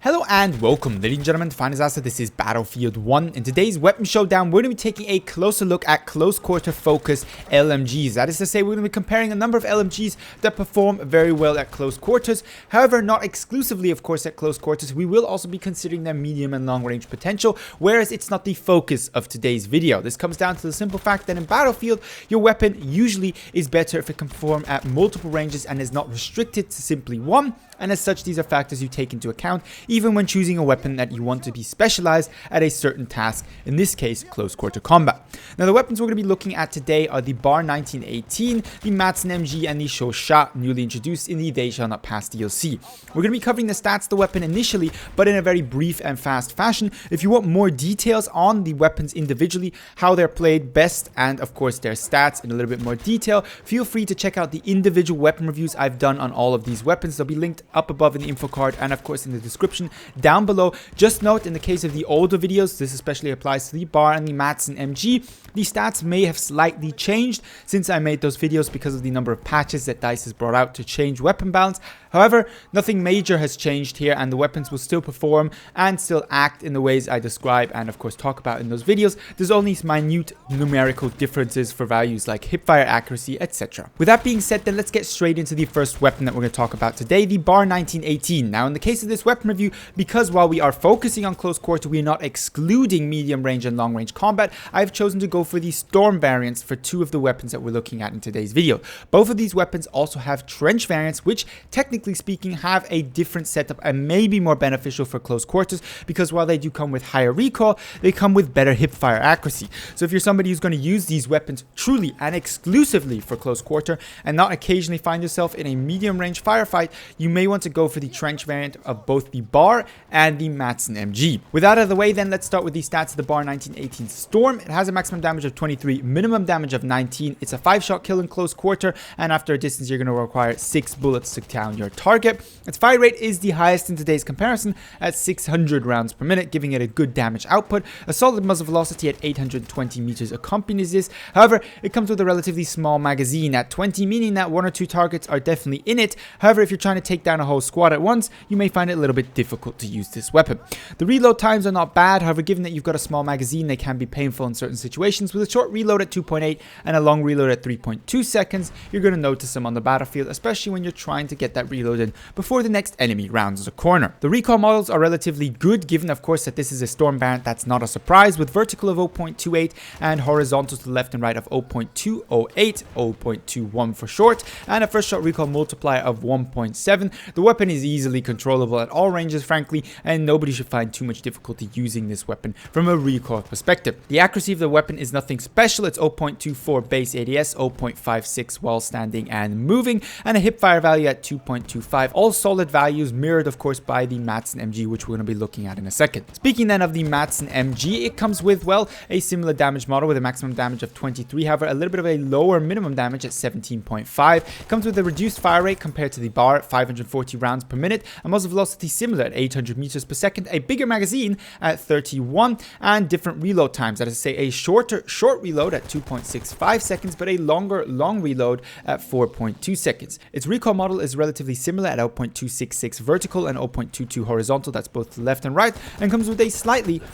Hello and welcome, ladies and gentlemen, to Finest Asset. This is Battlefield 1. In today's weapon showdown, we're going to be taking a closer look at close quarter focus LMGs. That is to say, we're going to be comparing a number of LMGs that perform very well at close quarters. However, not exclusively, of course, at close quarters. We will also be considering their medium and long range potential, whereas it's not the focus of today's video. This comes down to the simple fact that in Battlefield, your weapon usually is better if it can perform at multiple ranges and is not restricted to simply one. And as such, these are factors you take into account even when choosing a weapon that you want to be specialized at a certain task, in this case, close quarter combat. Now, the weapons we're going to be looking at today are the M1918, the Madsen MG, and the Chauchat, newly introduced in the They Shall Not Pass DLC. We're going to be covering the stats of the weapon initially, but in a very brief and fast fashion. If you want more details on the weapons individually, how they're played best, and of course their stats in a little bit more detail, feel free to check out the individual weapon reviews I've done on all of these weapons. They'll be linked up above in the info card and of course in the description down below. Just note, in the case of the older videos, this especially applies to the BAR and the Madsen MG, the stats may have slightly changed since I made those videos because of the number of patches that DICE has brought out to change weapon balance. However, nothing major has changed here and the weapons will still perform and still act in the ways I describe and of course talk about in those videos. There's only minute numerical differences for values like hipfire accuracy, etc. With that being said, then let's get straight into the first weapon that we're going to talk about today, the BAR 1918. Now, in the case of this weapon review, because while we are focusing on close quarter, we are not excluding medium range and long range combat, I've chosen to go for the Storm variants for two of the weapons that we're looking at in today's video. Both of these weapons also have trench variants, which technically speaking have a different setup and may be more beneficial for close quarters, because while they do come with higher recoil, they come with better hipfire accuracy. So if you're somebody who's going to use these weapons truly and exclusively for close quarter and not occasionally find yourself in a medium range firefight, you may want to go for the trench variant of both the BAR and the Madsen MG. With that out of the way, then let's start with the stats of the BAR 1918 Storm. It has a maximum damage of 23, minimum damage of 19. It's a 5-shot kill in close quarter, and after a distance you're going to require 6 bullets to down your target. Its fire rate is the highest in today's comparison at 600 rounds per minute, giving it a good damage output. A solid muzzle velocity at 820 meters accompanies this. However, it comes with a relatively small magazine at 20, meaning that 1 or 2 targets are definitely in it. However, if you're trying to take down a whole squad at once, you may find it a little bit difficult to use this weapon. The reload times are not bad. However, given that you've got a small magazine, they can be painful in certain situations. With a short reload at 2.8 and a long reload at 3.2 seconds, you're going to notice them on the battlefield, especially when you're trying to get that reload in before the next enemy rounds the corner. The recoil models are relatively good, given of course that this is a Storm variant. That's not a surprise, with vertical of 0.28 and horizontal to the left and right of 0.208, 0.21 for short, and a first shot recoil multiplier of 1.7. The weapon is easily controllable at all ranges, frankly, and nobody should find too much difficulty using this weapon from a recoil perspective. The accuracy of the weapon is nothing special. It's 0.24 base ADS, 0.56 while standing and moving, and a hipfire value at 2.25. All solid values, mirrored of course by the Madsen MG, which we're going to be looking at in a second. Speaking then of the Madsen MG, it comes with, well, a similar damage model with a maximum damage of 23, however a little bit of a lower minimum damage at 17.5. It comes with a reduced fire rate compared to the BAR at 540 rounds per minute, a muzzle velocity similar at 800 meters per second, a bigger magazine at 31, and different reload times. That is to say, a short reload at 2.65 seconds, but a long reload at 4.2 seconds. Its recoil model is relatively similar at 0.266 vertical and 0.22 horizontal, that's both left and right, and comes with a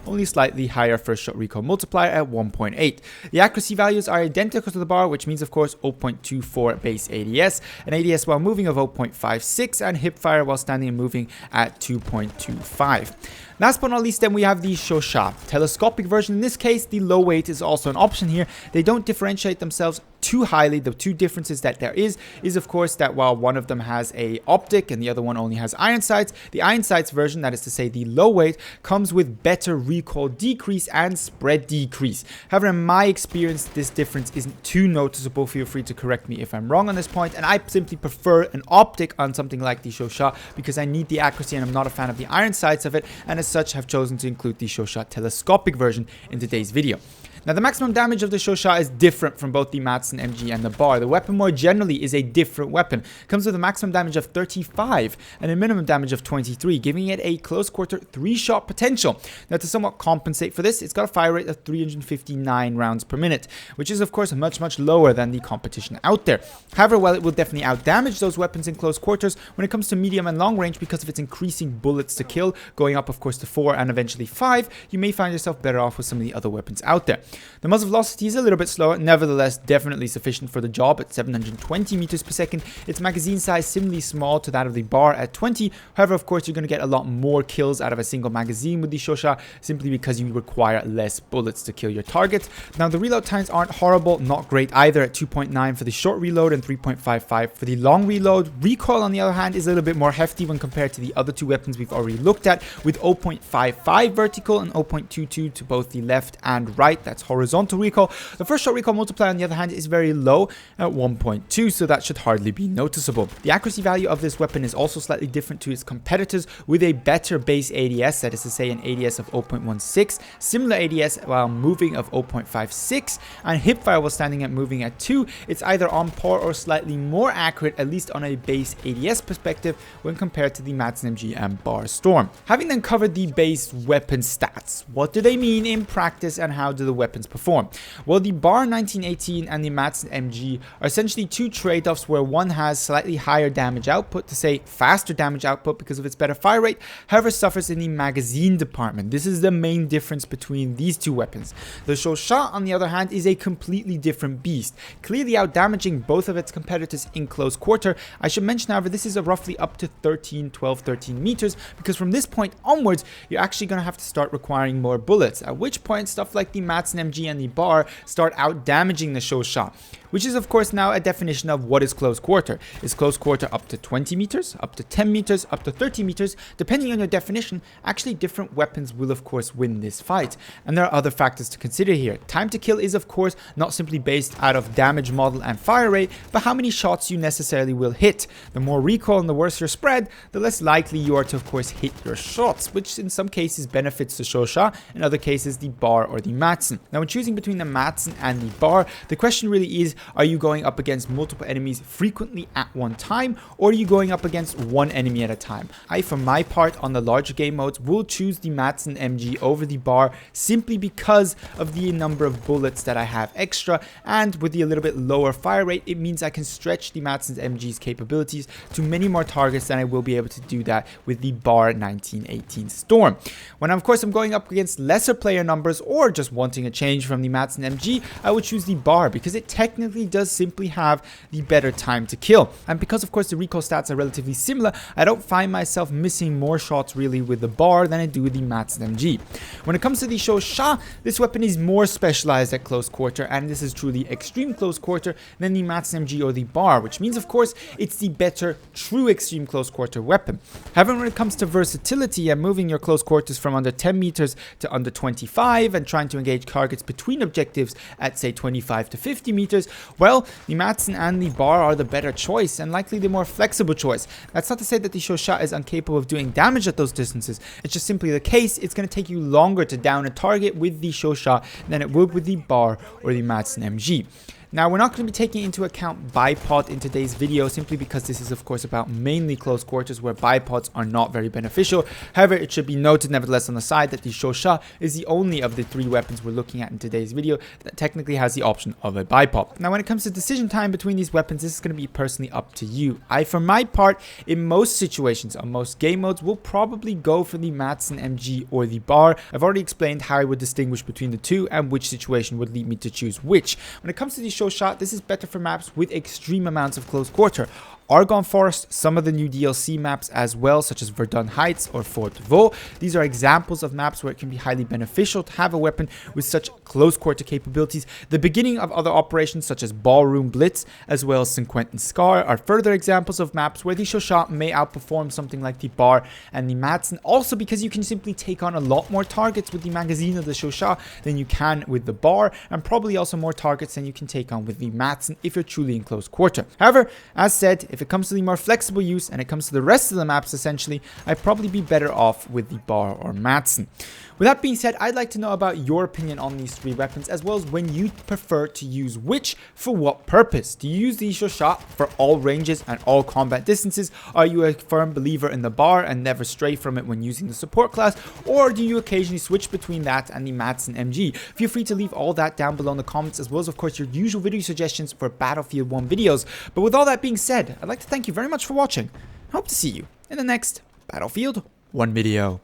only slightly higher first shot recoil multiplier at 1.8. The accuracy values are identical to the BAR, which means of course 0.24 base ADS, an ADS while moving of 0.56, and hipfire while standing and moving at 2.25. Last but not least, then we have the Chauchat Telescopic version. In this case, the low weight is also an option here. They don't differentiate themselves too highly. The two differences that there is of course that while one of them has a optic and the other one only has iron sights, the iron sights version, that is to say the low weight, comes with better recoil decrease and spread decrease. However, in my experience, this difference isn't too noticeable. Feel free to correct me if I'm wrong on this point, and I simply prefer an optic on something like the Chauchat because I need the accuracy and I'm not a fan of the iron sights of it, and as such have chosen to include the Chauchat Telescopic version in today's video. Now, the maximum damage of the Chauchat is different from both the Madsen MG and the bar. The weapon more generally is a different weapon. It comes with a maximum damage of 35 and a minimum damage of 23, giving it a close quarter 3-shot potential. Now, to somewhat compensate for this, it's got a fire rate of 359 rounds per minute, which is of course much lower than the competition out there. However, while it will definitely outdamage those weapons in close quarters, when it comes to medium and long range, because of its increasing bullets to kill, going up of course to 4 and eventually 5, you may find yourself better off with some of the other weapons out there. The muzzle velocity is a little bit slower, nevertheless definitely sufficient for the job at 720 meters per second. Its magazine size similarly small to that of the bar at 20. However, of course, you're going to get a lot more kills out of a single magazine with the Chauchat, simply because you require less bullets to kill your targets. Now, the reload times aren't horrible, not great either, at 2.9 for the short reload and 3.55 for the long reload. Recoil, on the other hand, is a little bit more hefty when compared to the other two weapons we've already looked at, with 0.55 vertical and 0.22 to both the left and right. That's horizontal recoil. The first shot recoil multiplier, on the other hand, is very low at 1.2, so that should hardly be noticeable. The accuracy value of this weapon is also slightly different to its competitors, with a better base ADS, that is to say an ADS of 0.16, similar ADS while moving of 0.56, and hipfire while standing at moving at 2. It's either on par or slightly more accurate, at least on a base ADS perspective, when compared to the Madsen MG and bar Storm. Having then covered the base weapon stats, what do they mean in practice and how do the weapons perform? Well, the bar 1918 and the Madsen MG are essentially two trade-offs, where one has slightly higher damage output, to say faster damage output because of its better fire rate, however suffers in the magazine department. This is the main difference between these two weapons. The Chauchat, on the other hand, is a completely different beast, clearly outdamaging both of its competitors in close quarter. I should mention, however, this is a roughly up to 13 meters, because from this point onwards, you're actually going to have to start requiring more bullets, at which point stuff like the Madsen MG and the bar start out damaging the Chauchat, which is of course now a definition of what is close quarter. Is close quarter up to 20 meters, up to 10 meters, up to 30 meters? Depending on your definition, actually different weapons will of course win this fight. And there are other factors to consider here. Time to kill is of course not simply based out of damage model and fire rate, but how many shots you necessarily will hit. The more recoil and the worse your spread, the less likely you are to of course hit your shots, which in some cases benefits the Chauchat, in other cases the bar or the Madsen. Now, when choosing between the Madsen and the bar, the question really is, are you going up against multiple enemies frequently at one time, or are you going up against one enemy at a time? I, for my part, on the larger game modes, will choose the Madsen MG over the bar, simply because of the number of bullets that I have extra, and with the a little bit lower fire rate, it means I can stretch the Madsen MG's capabilities to many more targets than I will be able to do that with the bar 1918 Storm. When of course I'm going up against lesser player numbers, or just wanting a change from the Madsen MG, I would choose the bar, because it technically does simply have the better time to kill. And because of course the recoil stats are relatively similar, I don't find myself missing more shots really with the bar than I do with the Madsen MG. When it comes to the Chauchat, this weapon is more specialized at close quarter, and this is truly extreme close quarter, than the Madsen MG or the bar, which means of course it's the better true extreme close quarter weapon. However, when it comes to versatility and moving your close quarters from under 10 meters to under 25 and trying to engage targets between objectives at say 25 to 50 meters, well, the Madsen and the bar are the better choice and likely the more flexible choice. That's not to say that the Chauchat is incapable of doing damage at those distances. It's just simply the case it's going to take you longer to down a target with the Chauchat than it would with the bar or the Madsen MG. Now, we're not going to be taking into account bipod in today's video, simply because this is of course about mainly close quarters where bipods are not very beneficial. However, it should be noted nevertheless on the side that the Chauchat is the only of the three weapons we're looking at in today's video that technically has the option of a bipod. Now, when it comes to decision time between these weapons, this is going to be personally up to you. I, for my part, in most situations on most game modes, will probably go for the Madsen MG or the bar. I've already explained how I would distinguish between the two and which situation would lead me to choose which. When it comes to the Chauchat, this is better for maps with extreme amounts of close quarter. Argonne Forest, some of the new DLC maps as well, such as Verdun Heights or Fort Vaux. These are examples of maps where it can be highly beneficial to have a weapon with such close quarter capabilities. The beginning of other operations such as Ballroom Blitz as well as St. Quentin Scar are further examples of maps where the Chauchat may outperform something like the bar and the Madsen, also because you can simply take on a lot more targets with the magazine of the Chauchat than you can with the bar, and probably also more targets than you can take on with the Madsen if you're truly in close quarter. However, as said, if it comes to the more flexible use and it comes to the rest of the maps essentially, I'd probably be better off with the Bar or Madsen. With that being said, I'd like to know about your opinion on these three weapons, as well as when you prefer to use which for what purpose. Do you use the Chauchat for all ranges and all combat distances? Are you a firm believer in the Bar and never stray from it when using the support class? Or do you occasionally switch between that and the Madsen MG? Feel free to leave all that down below in the comments, as well as of course your usual video suggestions for Battlefield 1 videos. But with all that being said, I'd like to thank you very much for watching. I hope to see you in the next Battlefield 1 video.